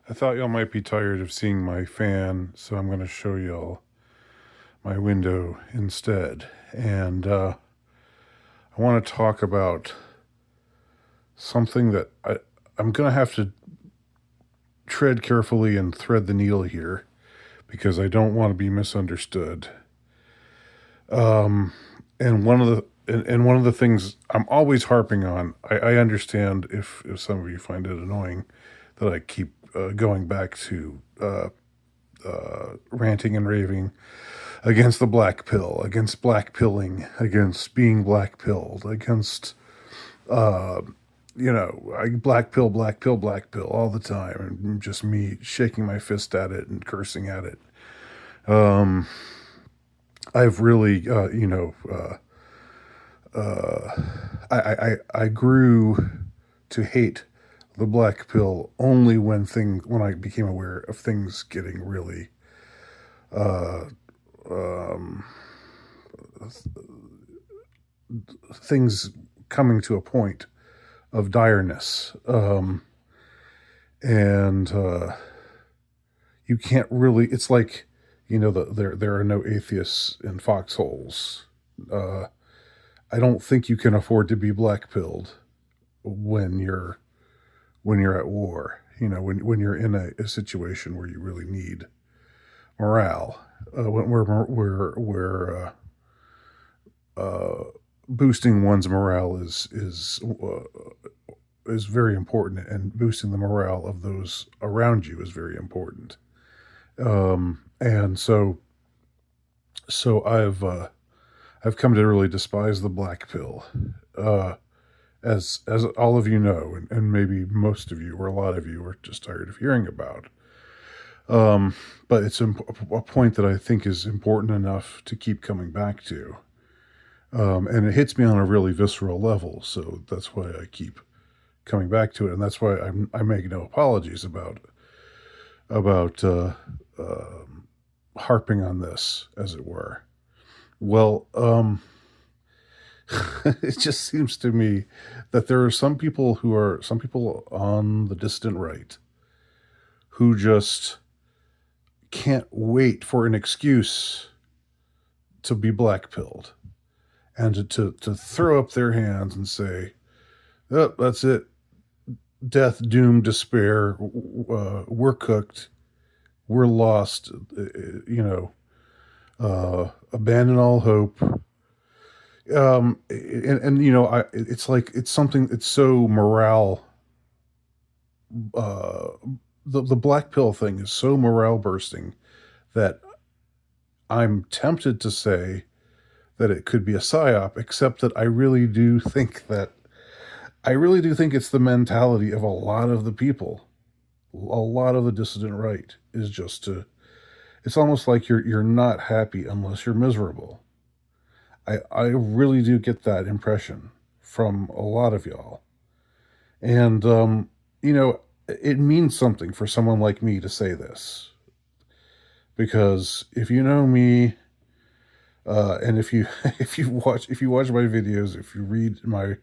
I thought y'all might be tired of seeing my fan, so I'm going to show y'all my window instead. And I want to talk about something that I'm going to have to tread carefully and thread the needle here because I don't want to be misunderstood. Um, and one of the things I'm always harping on, I understand if some of you find it annoying that I keep going back to ranting and raving against the black pill, against blackpilling, against being blackpilled, against I black pill, black pill, black pill all the time, and just me shaking my fist at it and cursing at it. I've really, I grew to hate the black pill only when I became aware of things getting really things coming to a point of direness. And You can't really, it's like, there are no atheists in foxholes. Uh, I don't think you can afford to be blackpilled when you're at war. When you're in a situation where you really need morale, where boosting one's morale is very important, and boosting the morale of those around you is very important. And so I've come to really despise the black pill, uh, as all of you know, and maybe most of you or a lot of you are just tired of hearing about. But it's a point that I think is important enough to keep coming back to, and it hits me on a really visceral level. So that's why I keep coming back to it, and that's why I make no apologies about harping on this, as it were. Well, it just seems to me that there are some people on the distant right who just can't wait for an excuse to be blackpilled and to throw up their hands and say, oh, that's it. Death, doom, despair. We're cooked. We're lost. Abandon all hope. It's like it's something. It's so morale. Uh, the black pill thing is so morale bursting that I'm tempted to say that it could be a psyop. Except that I really do think it's the mentality of a lot of the people. A lot of the dissident right is just to. It's almost like you're not happy unless you're miserable. I really do get that impression from a lot of y'all. And, it means something for someone like me to say this. Because if you know me, and if you if you watch my videos, if you read my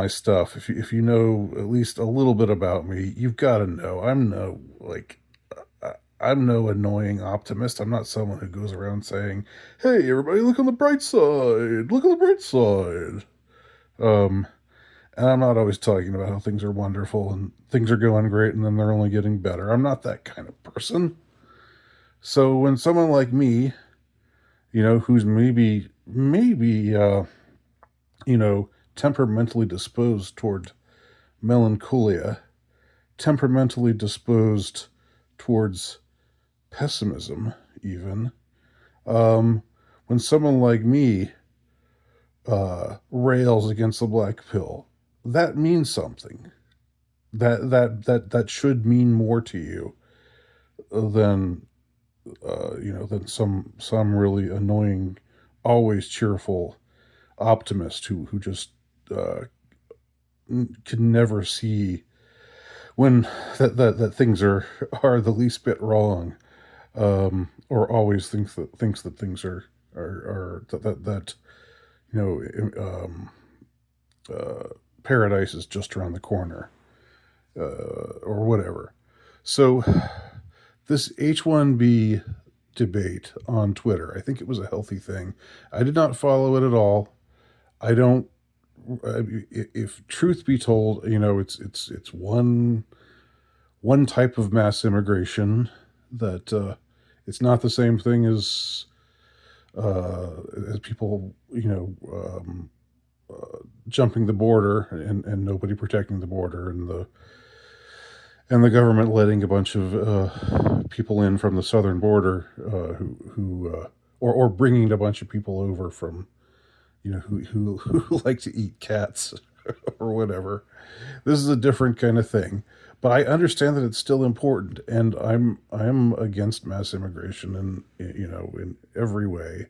stuff, if you know at least a little bit about me, you've got to know I'm no annoying optimist. I'm not someone who goes around saying, "Hey, everybody, look on the bright side. Look on the bright side." Um, and I'm not always talking about how things are wonderful and things are going great and then they're only getting better. I'm not that kind of person. So when someone like me, who's maybe you know, temperamentally disposed toward melancholia, temperamentally disposed towards pessimism, even, um, when someone like me rails against the black pill, that means something. That should mean more to you than than some really annoying, always cheerful optimist who just uh, can never see when that things are the least bit wrong, or always thinks that things are that you know uh, paradise is just around the corner, or whatever. So this H1B debate on Twitter, I think it was a healthy thing. I did not follow it at all. I don't. If truth be told, it's one type of mass immigration that it's not the same thing as people jumping the border and nobody protecting the border and the government letting a bunch of people in from the southern border or bringing a bunch of people over from who like to eat cats or whatever. This is a different kind of thing, but I understand that it's still important, and I'm against mass immigration in every way,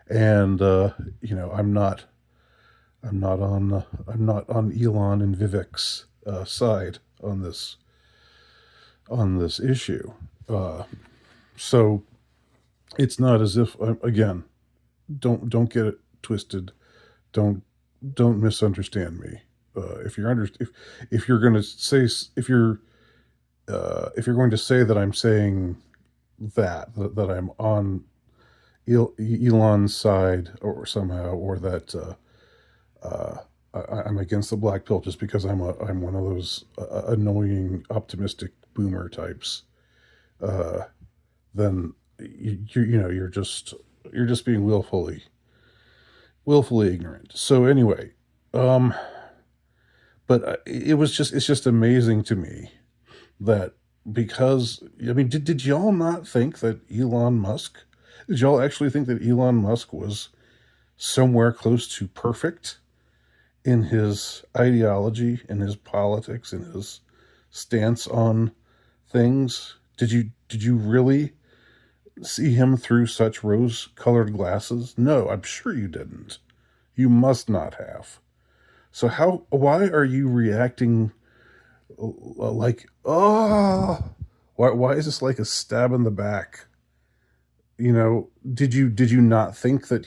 and I'm not on Elon and Vivek's side on this issue. Uh, so it's not as if again, don't get it twisted. Don't don't misunderstand me. If you're going to say if you're going to say that I'm saying that I'm on Elon's side or somehow, or that I'm against the black pill just because I'm one of those annoying optimistic boomer types, uh, then you're just being willfully ignorant. So anyway, um, but it's just amazing to me that because I mean, did y'all not think that Elon Musk? Did y'all actually think that Elon Musk was somewhere close to perfect in his ideology, in his politics, in his stance on things? Did you really see him through such rose-colored glasses? No, I'm sure you didn't. You must not have. So why are you reacting like, oh, why is this like a stab in the back? Did you not think that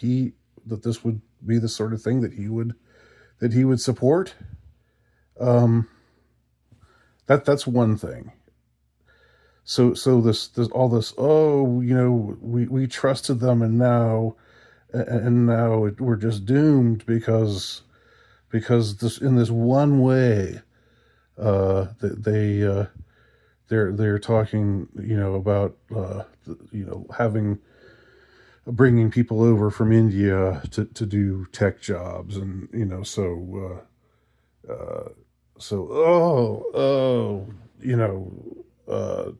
this would be the sort of thing that he would support? Um, that's one thing. So this all this, oh, we trusted them, and now we're just doomed because this in this one way, they're talking, about having bringing people over from India to do tech jobs, and so you know uh,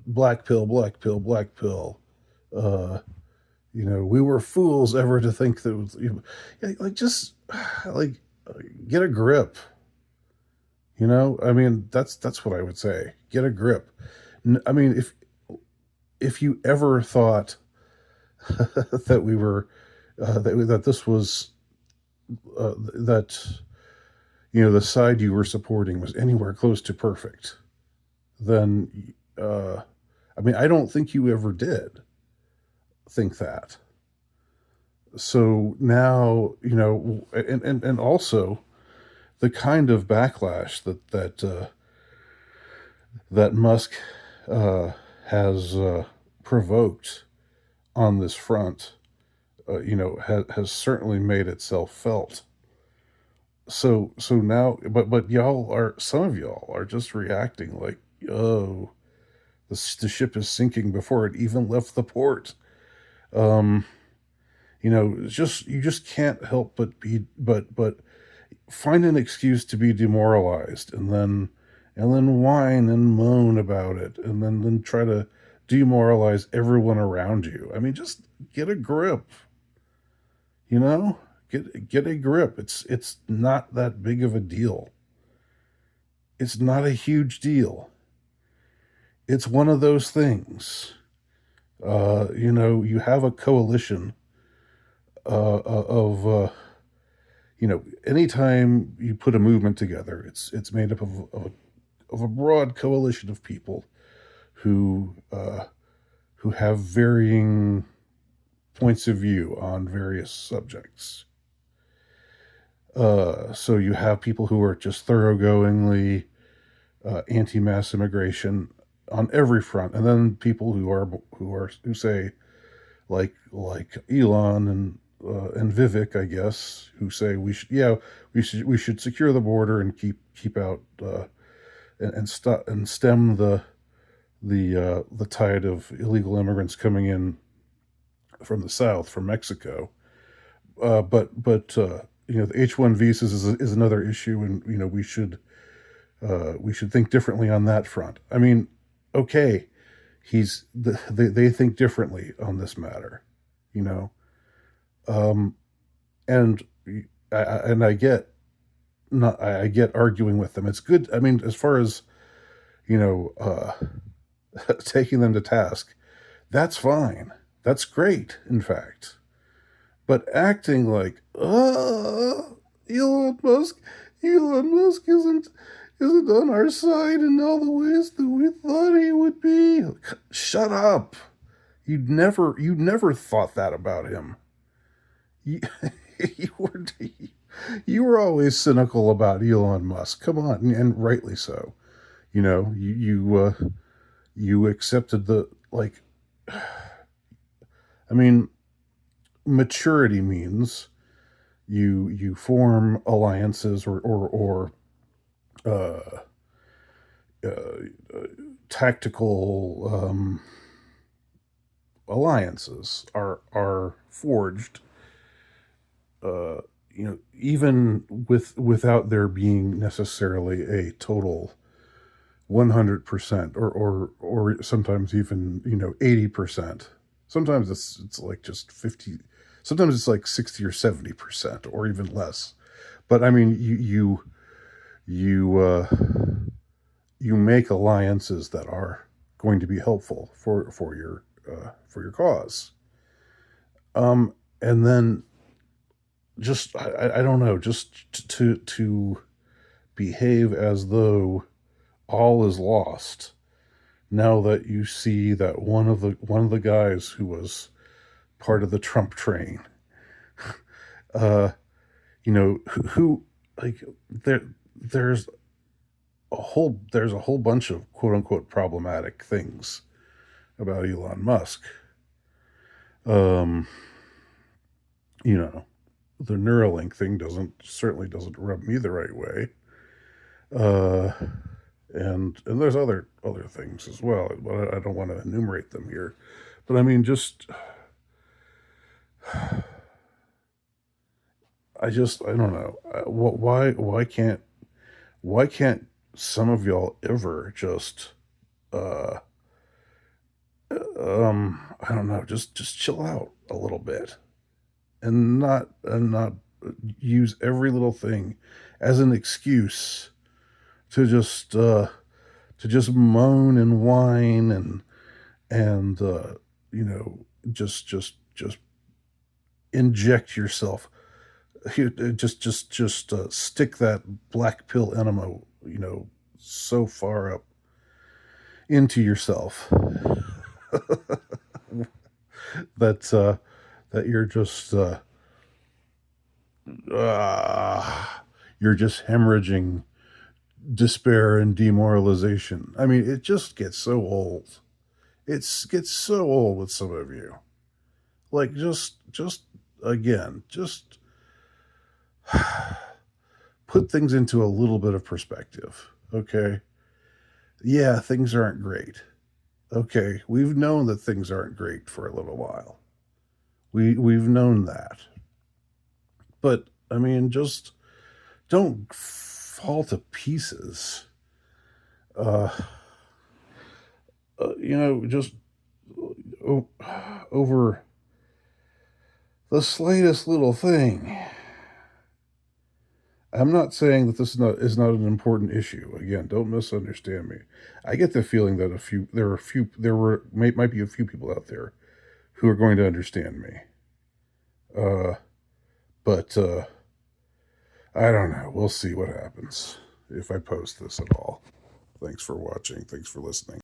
black pill, black pill, black pill. Uh, we were fools ever to think that it was, like, just like, get a grip. I mean, that's what I would say. Get a grip. I mean, if you ever thought that we were that this was that the side you were supporting was anywhere close to perfect, then I mean, I don't think you ever did think that. So now, and also the kind of backlash that Musk uh, has provoked on this front, has certainly made itself felt. So now, but some of y'all are just reacting like, oh, the ship is sinking before it even left the port. Um, it's just you just can't help but find an excuse to be demoralized, and then whine and moan about it, and then try to demoralize everyone around you. I mean, just get a grip, you know? Get a grip. It's not that big of a deal. It's not a huge deal. It's one of those things. You have a coalition of anytime you put a movement together, it's made up of a broad coalition of people who have varying points of view on various subjects. So you have people who are just thoroughgoingly anti-mass immigration, on every front, and then people who say like Elon and Vivek, I guess, who say we should secure the border and keep out and stem the tide of illegal immigrants coming in from the south, from Mexico. But the H1 visas is another issue, and we should think differently on that front. I mean, okay, they think differently on this matter, you know, um, and I get not I get arguing with them. It's good. I mean, as far as you know, taking them to task, that's fine. That's great, in fact. But acting like, Elon Musk, Elon Musk isn't on our side in all the ways that we thought he would be. Shut up. You never thought that about him. You, you were you were always cynical about Elon Musk. Come on, and rightly so. You accepted the like. I mean, maturity means you form alliances or uh, tactical alliances are forged. Even without there being necessarily a total 100% or sometimes even 80%. Sometimes it's like just 50. Sometimes it's like 60 or 70% or even less. But I mean, you you make alliances that are going to be helpful for your cause. And then just I don't know, just to behave as though all is lost now that you see that one of the guys who was part of the Trump train, uh, who like there's a whole bunch of quote unquote problematic things about Elon Musk. Um, you know, the Neuralink thing certainly doesn't rub me the right way. Uh, and there's other things as well, but I don't want to enumerate them here. But I mean, I don't know. Why can't some of y'all ever just uh I don't know, just chill out a little bit and not use every little thing as an excuse to just moan and whine and you know just inject yourself. Just stick that black pill enema, so far up into yourself that uh, you're just hemorrhaging despair and demoralization. I mean, it just gets so old. It gets so old with some of you. Like, just again, just put things into a little bit of perspective. Okay. Yeah, things aren't great. Okay, we've known that things aren't great for a little while. We've known that. But I mean, just don't fall to pieces. Uh, just o- over the slightest little thing. I'm not saying that this is not an important issue. Again, don't misunderstand me. I get the feeling that might be a few people out there who are going to understand me. Uh, but I don't know. We'll see what happens if I post this at all. Thanks for watching. Thanks for listening.